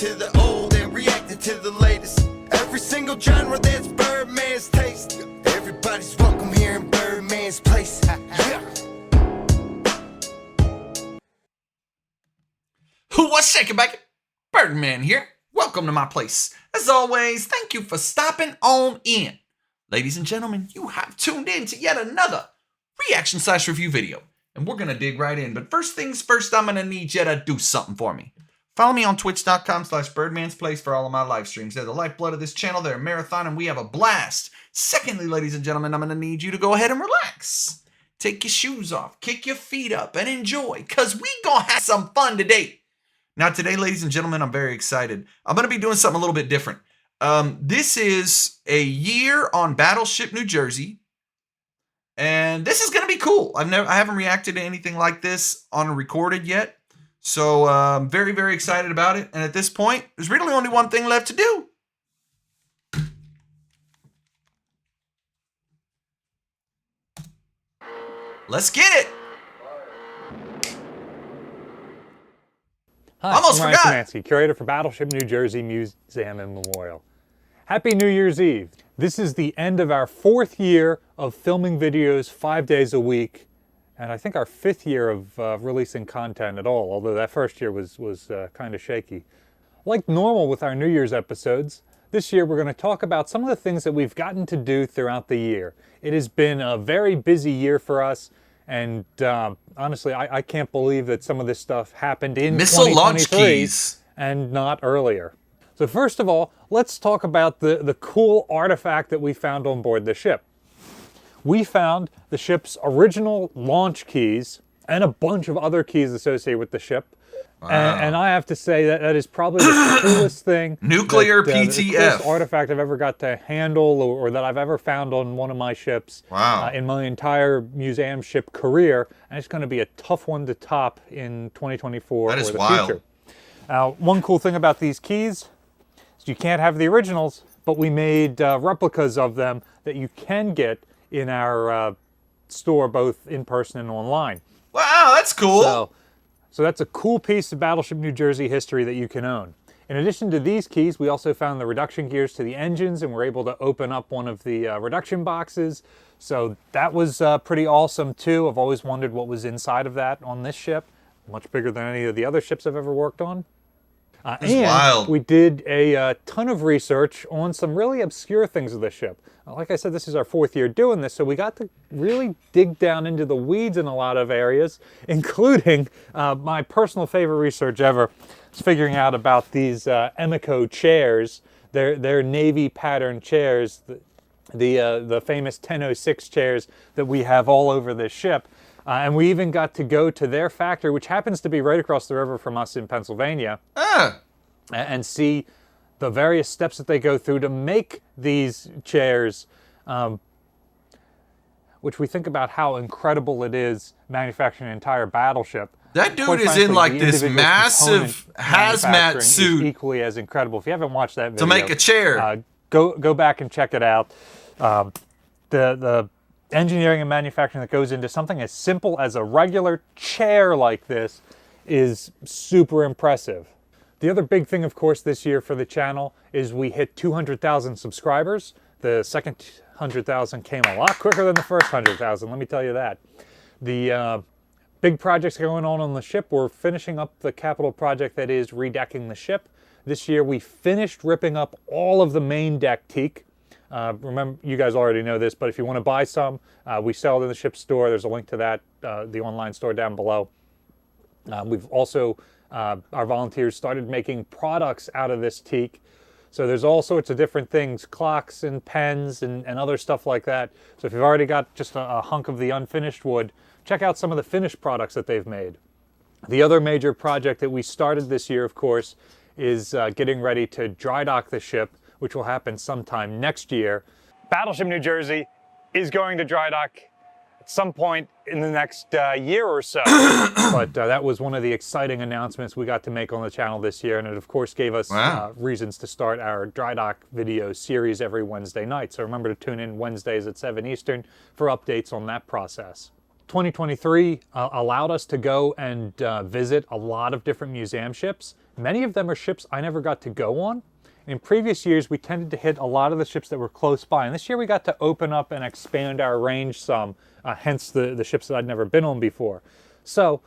to the old and reacting to the latest. Every single genre that's Birdman's taste. Everybody's welcome here in Birdman's place. Yeah. What's shaking, bacon? Birdman here. Welcome to my place. As always, thank you for stopping on in. Ladies and gentlemen, you have tuned in to yet another reaction/review video. And we're going to dig right in. But first things first, I'm going to need you to do something for me. Follow me on twitch.com/birdmansplace for all of my live streams. They're the lifeblood of this channel. They're a marathon and we have a blast. Secondly, ladies and gentlemen, I'm going to need you to go ahead and relax. Take your shoes off, kick your feet up, and enjoy. Because we going to have some fun today. Now today, ladies and gentlemen, I'm very excited. I'm going to be doing something a little bit different. This is a year on Battleship, New Jersey. And this is going to be cool. I haven't reacted to anything like this on a recorded yet. So I'm very, very excited about it. And at this point, there's really only one thing left to do. Let's get it. Hi, Almost I'm Ryan forgot. Szymanski, curator for Battleship, New Jersey Museum and Memorial. Happy New Year's Eve. This is the end of our 4th year of filming videos 5 days a week, and I think our 5th year of releasing content at all, although that first year was kind of shaky. Like normal with our New Year's episodes, this year we're going to talk about some of the things that we've gotten to do throughout the year. It has been a very busy year for us, and honestly, I can't believe that some of this stuff happened in Missile launch 2023 keys. and not earlier. So first of all, let's talk about the cool artifact that we found on board the ship. We found the ship's original launch keys and a bunch of other keys associated with the ship. Wow. And I have to say that is probably the coolest thing. Nuclear PTF. The coolest artifact I've ever got to handle or that I've ever found on one of my ships. Wow. In my entire museum ship career. And it's going to be a tough one to top in 2024 that is or the wild. future. Now, one cool thing about these keys is you can't have the originals, but we made replicas of them that you can get in our store, both in person and online. Wow, that's cool. So that's a cool piece of Battleship New Jersey history that you can own. In addition to these keys, we also found the reduction gears to the engines, and we're able to open up one of the reduction boxes. So that was pretty awesome too. I've always wondered what was inside of that on this ship. Much bigger than any of the other ships I've ever worked on. And wild. We did a ton of research on some really obscure things of the ship. Like I said, this is our 4th year doing this, so we got to really dig down into the weeds in a lot of areas, including my personal favorite research ever, is figuring out about these Emiko chairs. They're Navy pattern chairs, the famous 1006 chairs that we have all over this ship. And we even got to go to their factory, which happens to be right across the river from us in Pennsylvania, and see the various steps that they go through to make these chairs, which we think about how incredible it is manufacturing an entire battleship. That dude Quite is frankly, in like the this individual massive component hazmat manufacturing suit is equally as incredible. If you haven't watched that video, to make a chair. Go back and check it out. The engineering and manufacturing that goes into something as simple as a regular chair like this is super impressive. The other big thing, of course, this year for the channel is we hit 200,000 subscribers. The second 100,000 came a lot quicker than the first 100,000, let me tell you that. The big projects going on the ship, we're finishing up the capital project that is redecking the ship. This year we finished ripping up all of the main deck teak. Remember, you guys already know this, but if you want to buy some, we sell it in the ship store. There's a link to that, the online store down below. We've also, our volunteers started making products out of this teak. So there's all sorts of different things, clocks and pens and other stuff like that. So if you've already got just a hunk of the unfinished wood, check out some of the finished products that they've made. The other major project that we started this year, of course, is getting ready to dry dock the ship, which will happen sometime next year. Battleship New Jersey is going to dry dock at some point in the next year or so. But that was one of the exciting announcements we got to make on the channel this year, and it of course gave us reasons to start our dry dock video series every Wednesday night. So remember to tune in Wednesdays at 7 Eastern for updates on that process. 2023 allowed us to go and visit a lot of different museum ships. Many of them are ships I never got to go on. In previous years, we tended to hit a lot of the ships that were close by, and this year we got to open up and expand our range some, hence the ships that I'd never been on before. So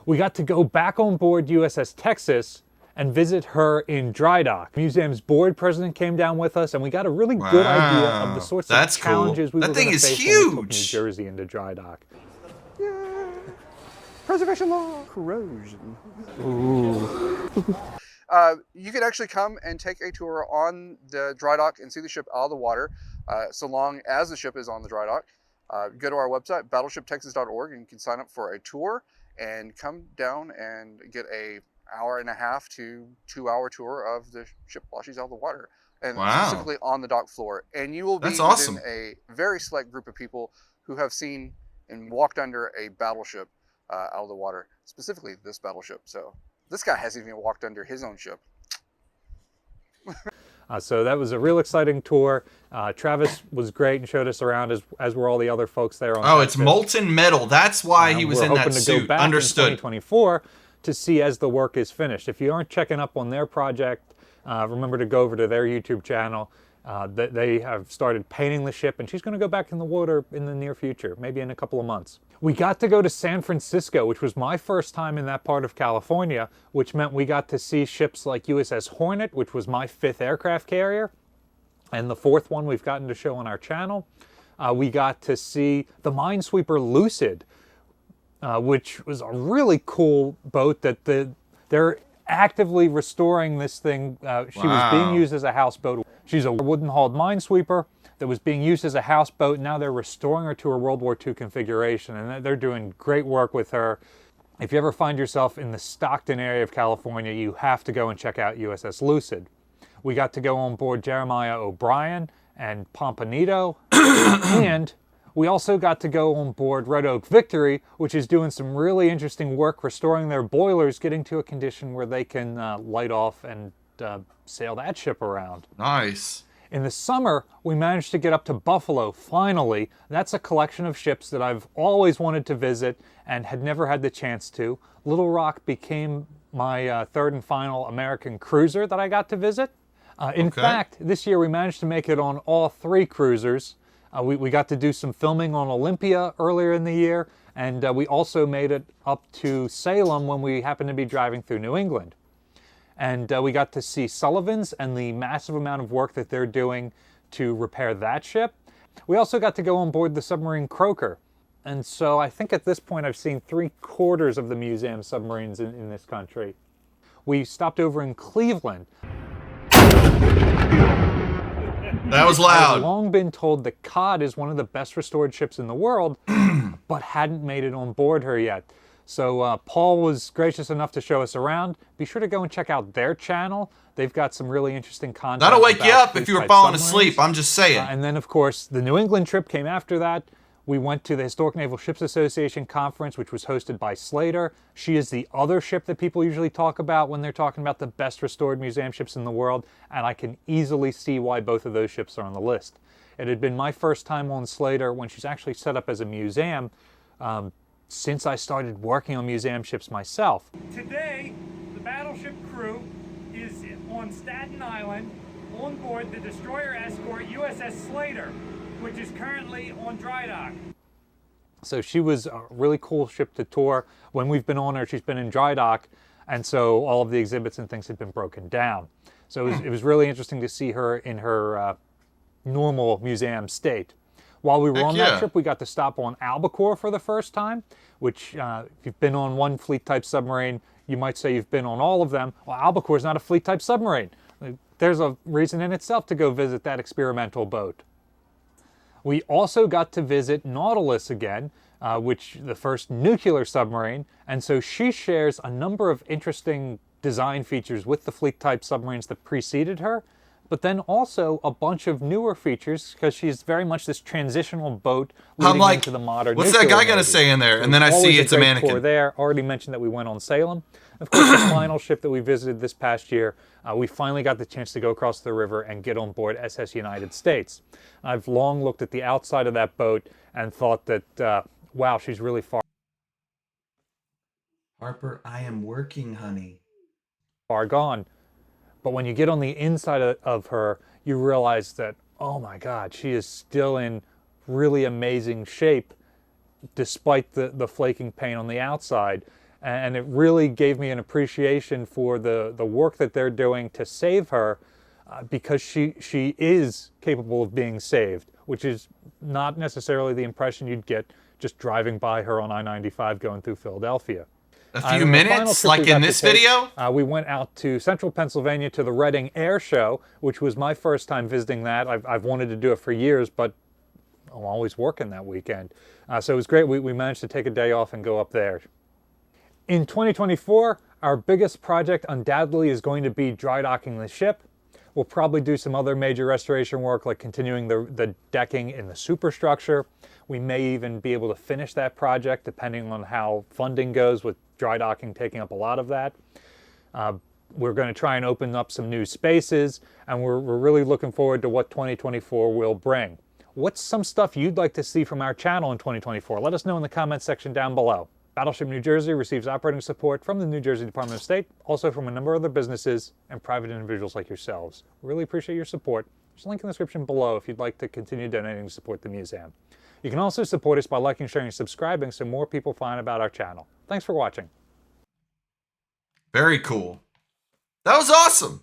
we got to go back on board USS Texas and visit her in dry dock. Museum's board president came down with us, and we got a really good idea of the sorts of challenges we were going to face when we took New Jersey into dry dock. Yeah. Preservation law. Corrosion. Ooh. You can actually come and take a tour on the dry dock and see the ship out of the water, so long as the ship is on the dry dock. Go to our website, battleshiptexas.org, and you can sign up for a tour and come down and get a hour-and-a-half to 2-hour tour of the ship while she's out of the water, and specifically on the dock floor. And you will be within a very select group of people who have seen and walked under a battleship out of the water, specifically this battleship. So this guy hasn't even walked under his own ship. So that was a real exciting tour. Travis was great and showed us around, as were all the other folks there on Texas. It's molten metal. That's why he was in that suit. Go back Understood. In 2024 to see as the work is finished. If you aren't checking up on their project, remember to go over to their YouTube channel. They have started painting the ship, and she's going to go back in the water in the near future, maybe in a couple of months. We got to go to San Francisco, which was my first time in that part of California, which meant we got to see ships like USS Hornet, which was my 5th aircraft carrier, and the 4th one we've gotten to show on our channel. We got to see the Minesweeper Lucid, which was a really cool boat that they're actively restoring this thing. She was being used as a houseboat. She's a wooden-hauled minesweeper that was being used as a houseboat. Now they're restoring her to her World War II configuration, and they're doing great work with her. If you ever find yourself in the Stockton area of California, you have to go and check out USS Lucid. We got to go on board Jeremiah O'Brien and Pompanito, and we also got to go on board Red Oak Victory, which is doing some really interesting work restoring their boilers, getting to a condition where they can light off and sail that ship around. Nice. In the summer, we managed to get up to Buffalo, finally. That's a collection of ships that I've always wanted to visit and had never had the chance to. Little Rock became my third and final American cruiser that I got to visit. In fact, this year we managed to make it on all 3 cruisers. We got to do some filming on Olympia earlier in the year, and we also made it up to Salem when we happened to be driving through New England. And we got to see Sullivan's and the massive amount of work that they're doing to repair that ship. We also got to go on board the submarine Croaker. And so I think at this point I've seen 3/4 of the museum submarines in this country. We stopped over in Cleveland. That was loud. I've long been told that Cod is one of the best restored ships in the world, but hadn't made it on board her yet. So Paul was gracious enough to show us around. Be sure to go and check out their channel. They've got some really interesting content. That'll wake you up if you were falling asleep. I'm just saying. And then, of course, the New England trip came after that. We went to the Historic Naval Ships Association conference, which was hosted by Slater. She is the other ship that people usually talk about when they're talking about the best restored museum ships in the world, and I can easily see why both of those ships are on the list. It had been my first time on Slater when she's actually set up as a museum since I started working on museum ships myself. Today, the Battleship crew is on Staten Island on board the destroyer escort USS Slater, which is currently on dry dock. So she was a really cool ship to tour. When we've been on her, she's been in dry dock, and so all of the exhibits and things had been broken down. So it was really interesting to see her in her normal museum state. While we were on that trip, we got to stop on Albacore for the first time, which if you've been on one fleet-type submarine, you might say you've been on all of them. Well, Albacore is not a fleet-type submarine. There's a reason in itself to go visit that experimental boat. We also got to visit Nautilus again, which the first nuclear submarine, and so she shares a number of interesting design features with the fleet-type submarines that preceded her, but then also a bunch of newer features because she's very much this transitional boat leading into the modern what's that guy Navy. gonna say in there? And then I see it's a mannequin. There. Already mentioned that we went on Salem. Of course, the final ship that we visited this past year, we finally got the chance to go across the river and get on board SS United States. I've long looked at the outside of that boat and thought that wow, she's really Harper, I am working, honey. far gone. But when you get on the inside of her, you realize that, oh my God, she is still in really amazing shape despite the flaking paint on the outside. And it really gave me an appreciation for the work that they're doing to save her, because she is capable of being saved, which is not necessarily the impression you'd get just driving by her on I-95 going through Philadelphia. A few minutes, like in this video? We went out to central Pennsylvania to the Reading Air Show, which was my first time visiting that. I've wanted to do it for years, but I'm always working that weekend. So it was great. We managed to take a day off and go up there. In 2024, our biggest project undoubtedly is going to be dry docking the ship. We'll probably do some other major restoration work, like continuing the decking in the superstructure. We may even be able to finish that project depending on how funding goes, with dry docking taking up a lot of that. We're going to try and open up some new spaces, and we're really looking forward to what 2024 will bring. What's some stuff you'd like to see from our channel in 2024? Let us know in the comments section down below. Battleship New Jersey receives operating support from the New Jersey Department of State, also from a number of other businesses and private individuals like yourselves. We really appreciate your support. There's a link in the description below if you'd like to continue donating to support the museum. You can also support us by liking, sharing, and subscribing so more people find about our channel. Thanks for watching. Very cool. That was awesome.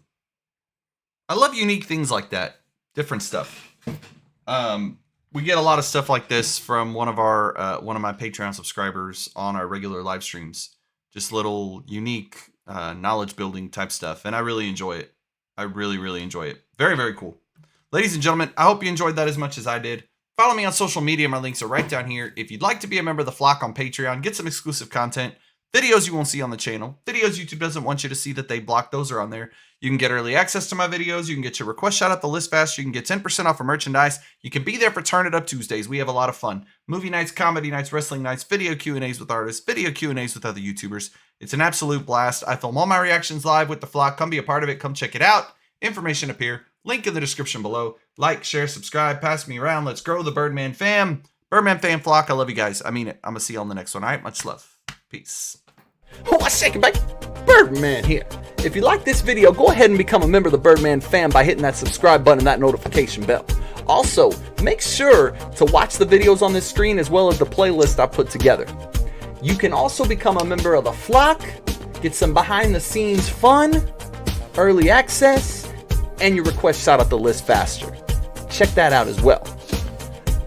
I love unique things like that. Different stuff. We get a lot of stuff like this from one of my Patreon subscribers on our regular live streams. Just little unique knowledge building type stuff, and I really enjoy it. I really, really enjoy it. Very, very cool. Ladies and gentlemen, I hope you enjoyed that as much as I did. Follow me on social media. My links are right down here. If you'd like to be a member of the flock on Patreon, get some exclusive content, videos you won't see on the channel, videos YouTube doesn't want you to see that they block, those are on there. You can get early access to my videos. You can get your request shout out the list faster. You can get 10% off of merchandise. You can be there for Turn It Up Tuesdays. We have a lot of fun. Movie nights, comedy nights, wrestling nights, video Q&As with artists, video Q&As with other YouTubers. It's an absolute blast. I film all my reactions live with the flock. Come be a part of it. Come check it out. Information up here. Link in the description below. Like, share, subscribe, pass me around. Let's grow the Birdman Fam. Birdman Fam flock. I love you guys. I mean it. I'm going to see you on the next one. All right? Much love. Peace. Oh, I shake it back. Birdman here. If you like this video, go ahead and become a member of the Birdman Fam by hitting that subscribe button and that notification bell. Also, make sure to watch the videos on this screen as well as the playlist I put together. You can also become a member of the flock, get some behind the scenes fun, early access, and your request shout out the list faster. Check that out as well.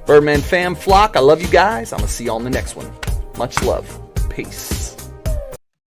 Birdman Fam flock, I love you guys. I'm going to see you on the next one. Much love. Peace.